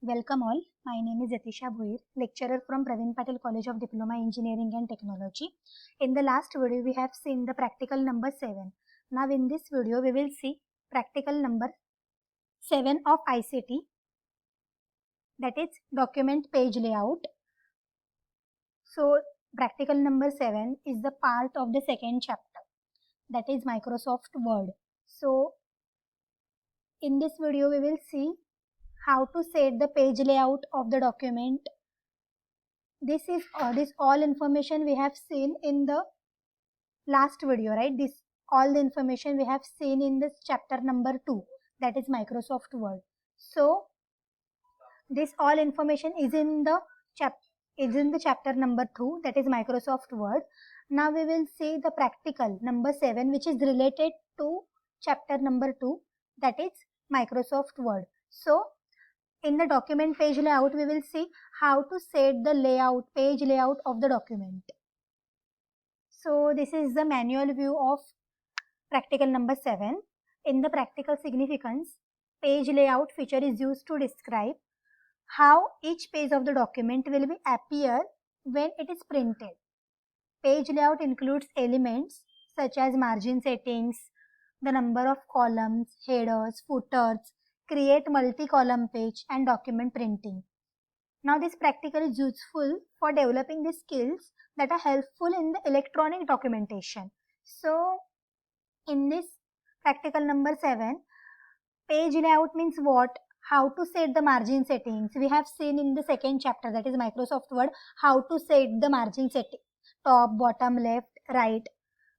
Welcome all. My name is Yatisha Bhuir, lecturer from Praveen Patel College of Diploma Engineering and Technology. In the last video, we have seen the practical number 7. Now in this video, we will see practical number 7 of ICT, that is document page layout. So practical number 7 is the part of the second chapter, that is Microsoft Word. So in this video, we will see how to set the page layout of the document. This all information we have seen in the last video, right? This all the information we have seen in this chapter number 2, that is Microsoft Word. So this all information is in the chapter number 2, that is Microsoft Word. Now we will see the practical number 7, which is related to chapter number 2, that is Microsoft Word. So in the document page layout, we will see how to set the page layout of the document. So this is the manual view of practical number 7. In the practical significance, page layout feature is used to describe how each page of the document will appear when it is printed. Page layout includes elements such as margin settings, the number of columns, headers, footers, create multi-column page, and document printing. Now this practical is useful for developing the skills that are helpful in the electronic documentation. So in this practical number 7, page layout means what? How to set the margin settings. We have seen in the second chapter, that is Microsoft Word, how to set the margin setting. Top, bottom, left, right,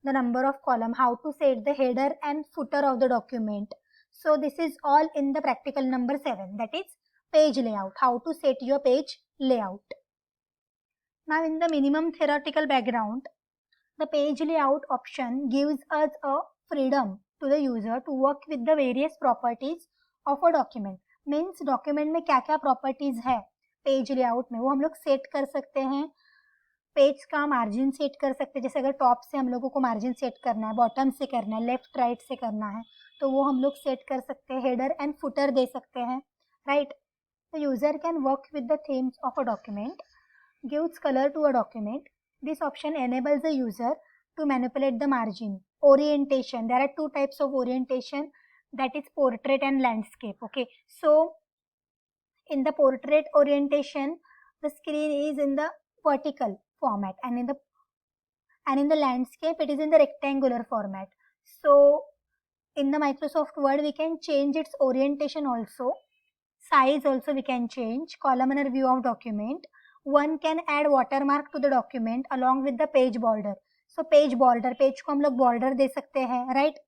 the number of column, how to set the header and footer of the document. So this is all in the practical number 7, that is page layout, how to set your page layout. Now in the minimum theoretical background, the page layout option gives us a freedom to the user to work with the various properties of a document. Means document में क्या क्या properties है page layout में, वो हम लोग set कर सकते हैं. पेज का मार्जिन सेट कर सकते हैं, जैसे अगर टॉप से हम लोगों को मार्जिन सेट करना है, बॉटम से करना है, लेफ्ट राइट से करना है, तो वो हम लोग सेट कर सकते हैं. हेडर एंड फुटर दे सकते हैं, right. The user can work with the themes of a document, gives colour to a document. This option enables the user to manipulate the margin. Orientation. There are two types of orientation, that is portrait and landscape. Okay. So in the portrait orientation, the screen is in the vertical format, and in the landscape it is in the rectangular format. So in the Microsoft Word we can change its orientation also. Size also we can change. Columnar view of document. One can add watermark to the document along with the page border. So page border, page को हम लोग border दे सकते हैं, right.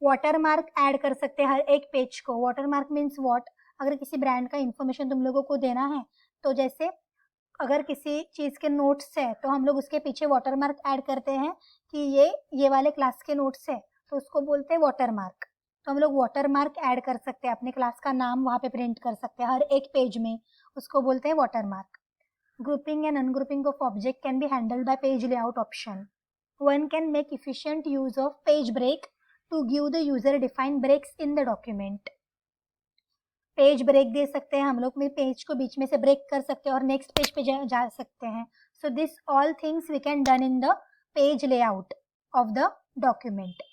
watermark add कर सकते हैं हर एक page को. watermark means what? अगर किसी ब्रांड का इंफॉर्मेशन तुम लोगों को देना है, तो जैसे अगर किसी चीज के नोट्स है तो हम लोग उसके पीछे watermark ऐड करते हैं कि ये वाले क्लास के नोट्स है, तो उसको बोलते हैं watermark. तो हम लोग watermark ऐड कर सकते हैं, अपने क्लास का नाम वहाँ पे प्रिंट कर सकते हैं हर एक पेज में, उसको बोलते हैं watermark. Grouping and ungrouping of object can be handled by page layout option. One can make efficient use of page break to give the user defined breaks in the document. Page break दे सकते हैं हम लोग, में page को बीच में से break कर सकते हैं और नेक्स्ट पेज पे जा सकते हैं. So this all things we can done in the page layout of the document.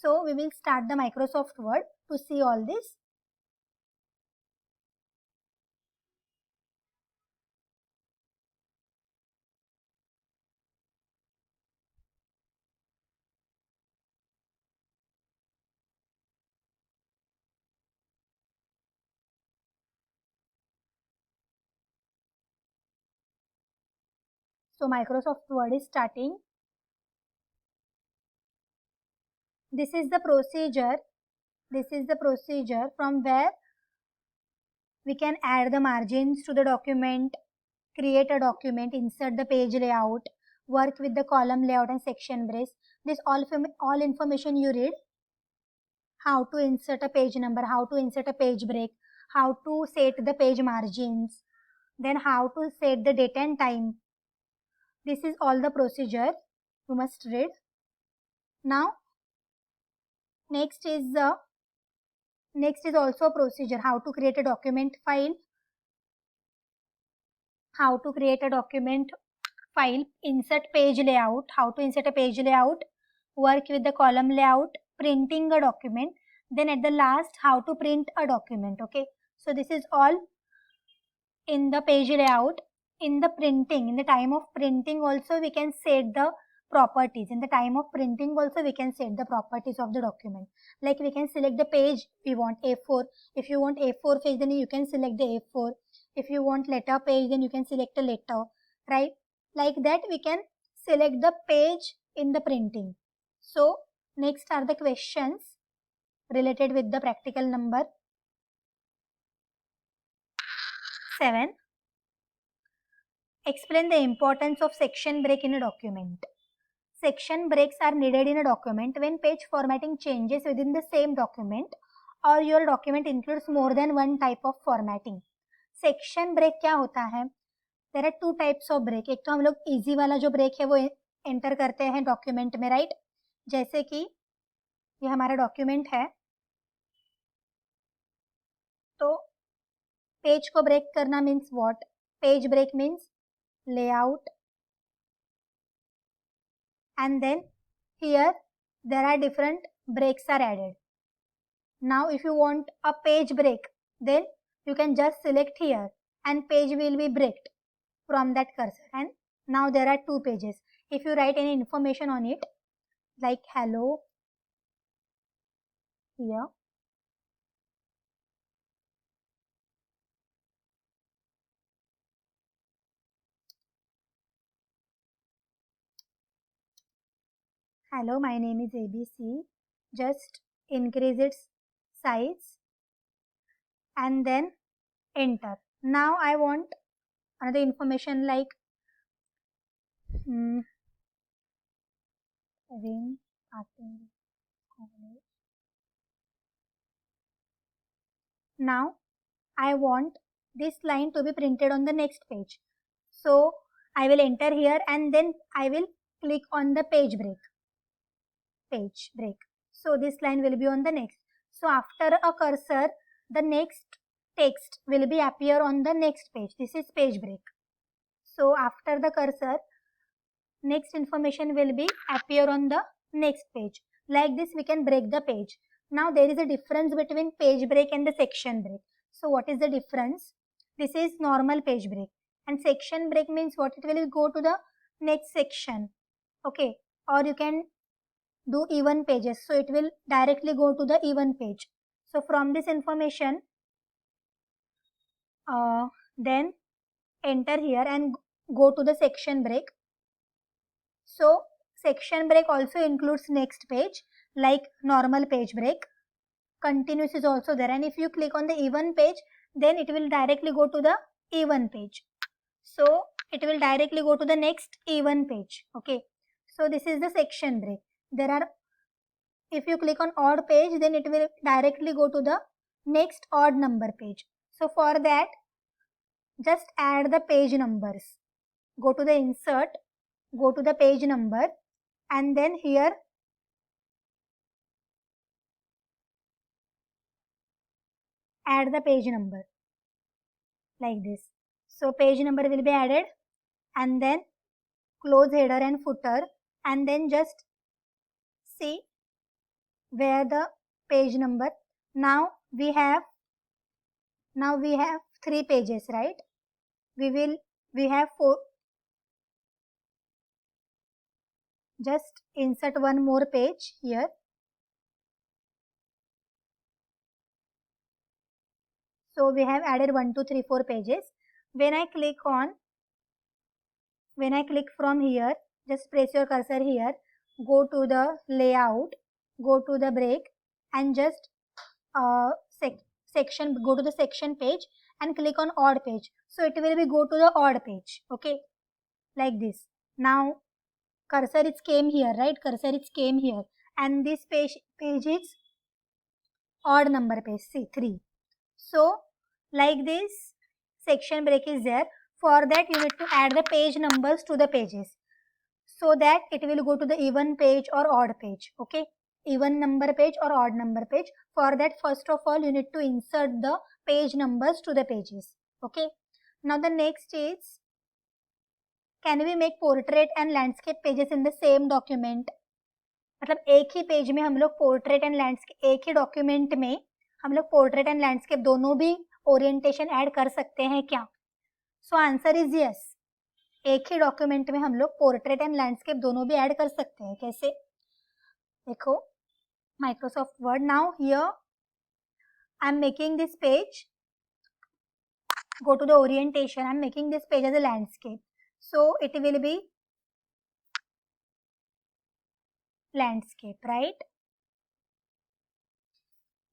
So we will start the Microsoft Word to see all this. So Microsoft Word is starting. This is the procedure. This is the procedure from where we can add the margins to the document, create a document, insert the page layout, work with the column layout and section breaks. This all information you read. How to insert a page number, how to insert a page break, how to set the page margins, then how to set the date and time. This is all the procedure you must read. Now next is also a procedure, how to create a document file, how to create a document file, insert page layout, how to insert a page layout, work with the column layout, printing a document, then at the last how to print a document. Okay, so this is all in the page layout. In the printing, in the time of printing also we can set the properties. In the time of printing also we can set the properties of the document. Like we can select the page we want, A4. If you want A4 page, then you can select the A4. If you want letter page, then you can select a letter, right? Like that we can select the page in the printing. So next are the questions related with the practical number 7. Explain the importance of section break in a document. Section breaks are needed in a document when page formatting changes within the same document or your document includes more than one type of formatting. Section break क्या होता है? There are two types of break. एक तो हम लोग easy वाला जो break है वो एंटर करते हैं डॉक्यूमेंट में, राइट? जैसे कि ये हमारा डॉक्यूमेंट है, तो पेज को ब्रेक करना means what? Page break means layout, and then here there are different breaks are added. Now if you want a page break, then you can just select here and page will be breaked from that cursor, and now there are two pages. If you write any information on it like hello here, hello, my name is ABC, just increase its size and then enter. Now I want another information like Ring Arting College. Now I want this line to be printed on the next page. So I will enter here and then I will click on the page break. So this line will be on the next. So after a cursor, the next text will be appear on the next page. This is page break. So after the cursor, next information will be appear on the next page. Like this we can break the page. Now there is a difference between page break and the section break. So what is the difference? This is normal page break, and section break means what? It will go to the next section. Okay, or you can do even pages, so it will directly go to the even page. So from this information, then enter here and go to the section break. So section break also includes next page like normal page break. Continuous is also there, and if you click on the even page, then it will directly go to the even page. So it will directly go to the next even page. Okay, so this is the section break. There are, if you click on odd page, then it will directly go to the next odd number page. So for that, just add the page numbers. Go to the insert, go to the page number, and then here add the page number like this. So page number will be added, and then close header and footer, and then just see where the page number. Now we have 3 pages, right? We have 4. Just insert one more page here. So we have added 1, 2, 3, 4 pages. When I click from here, just press your cursor here, go to the layout, go to the break, and just go to the section page and click on odd page. So it will be go to the odd page. Okay, like this. Now cursor is came here, right? Cursor is came here, and this page is odd number page. See, 3. So like this section break is there. For that you need to add the page numbers to the pages, so that it will go to the even page or odd page. Okay, even number page or odd number page. For that, first of all you need to insert the page numbers to the pages. Okay, now the next is can we make portrait and landscape pages in the same document? मतलब एक ही page में हम लोग portrait and landscape, एक ही document में हम लोग पोर्ट्रेट एंड लैंडस्केप दोनों भी ओरिएंटेशन ऐड कर सकते हैं क्या? So answer is yes. एक ही डॉक्यूमेंट में हम लोग पोर्ट्रेट एंड लैंडस्केप दोनों भी ऐड कर सकते हैं। कैसे? देखो, Microsoft word, now here I am making this page, go to the orientation, I'm making this page as a landscape, so it will be landscape, right?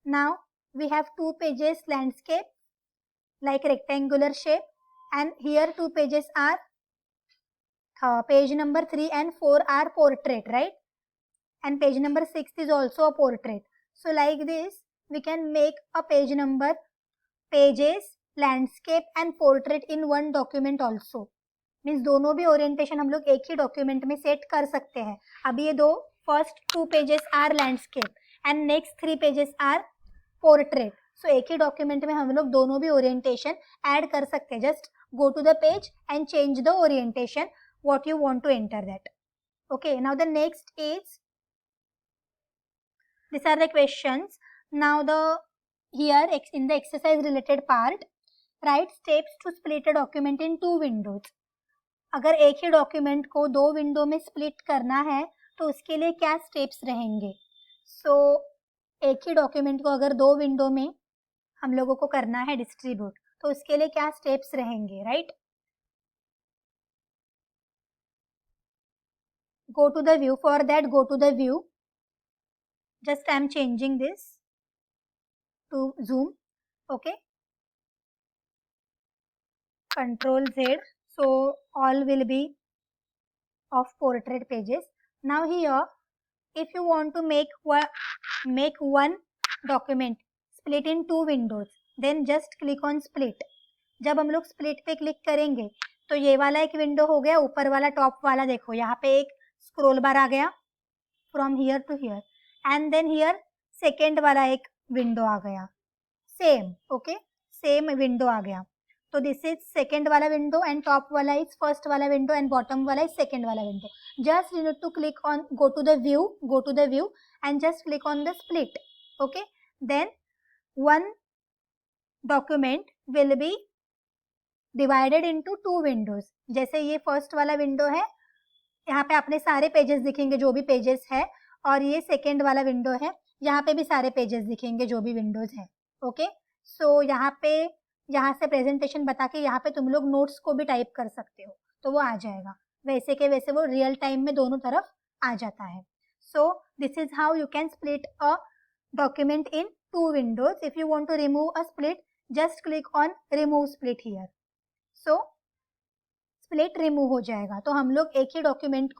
Now we have two pages landscape like rectangular shape, and here two pages are page number 3 and 4 are portrait, right? And page number 6 is also a portrait. So like this we can make a page number, pages, landscape and portrait in one document also. Means दोनों भी orientation हम लोग एक ही document में set कर सकते हैं। अभी ये दो first 2 pages are landscape and next 3 pages are portrait. So एक ही डॉक्यूमेंट में हम लोग दोनों भी ओरिएंटेशन ऐड कर सकते हैं। Just go to the page and change the orientation what you want to enter that. Okay, now the next is, these are the questions. Now the here in the exercise related part, write steps to split a document in 2 windows. अगर एक ही document को 2 window में split करना है तो उसके लिए क्या स्टेप्स रहेंगे? सो एक ही डॉक्यूमेंट को अगर 2 विंडो में हम लोगों को करना है डिस्ट्रीब्यूट, तो उसके लिए क्या स्टेप्स रहेंगे, right? Go to the view. For that, go to the view. Just I am changing this to zoom. Okay. Control Z. So all will be of portrait pages. Now here, if you want to make one document split in 2 windows, then just click on split. जब हम लोग split पे click करेंगे तो ये वाला एक window हो गया, ऊपर वाला टॉप वाला देखो यहाँ पे एक स्क्रोल बार आ गया from here to here, and then here second वाला एक विंडो आ गया, सेम, ओके, सेम विंडो आ गया। तो दिस इज सेकेंड वाला विंडो एंड टॉप वाला इज फर्स्ट वाला विंडो एंड बॉटम वाला इज सेकेंड वाला window. Just you need to click on, go to the view and just click on the split. Okay, then one document will be divided into 2 windows. जैसे ये first वाला window है, यहाँ पे अपने सारे पेजेस दिखेंगे जो भी पेजेस है, और ये सेकेंड वाला विंडो है, यहाँ पे भी सारे पेजेस दिखेंगे जो भी विंडोज है। ओके, सो यहाँ से प्रेजेंटेशन बता के यहाँ पे तुम लोग नोट्स को भी टाइप कर सकते हो, तो वो आ जाएगा। वैसे के वैसे वो रियल टाइम में दोनों तरफ आ जाता है। So this is how you can split a document in 2 windows. If you want to remove a split, just click on remove split here. So split remove हो जाएगा। तो हम लोग एक ही डॉक्यूमेंट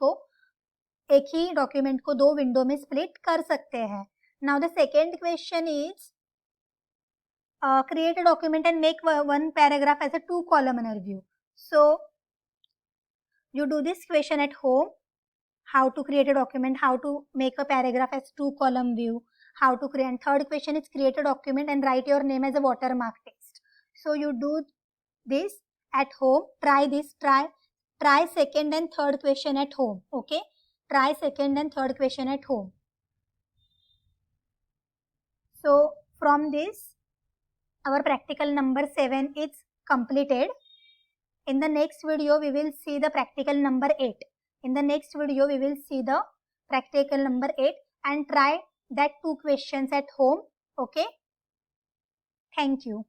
को 2 विंडो में स्प्लिट कर सकते हैं। Now the second question is create a document and make one paragraph as a 2 columnar view. So you do this question at home, how to create a document, how to make a paragraph as 2 column view, how to create, and third question is create a document and write your name as a watermark text. So you do this at home, try this, try second and third question at home. Okay, try second and third question at home. So from this our practical number 7 is completed. In the next video we will see the practical number 8. In the next video we will see the practical number 8 and try that 2 questions at home. Okay, thank you.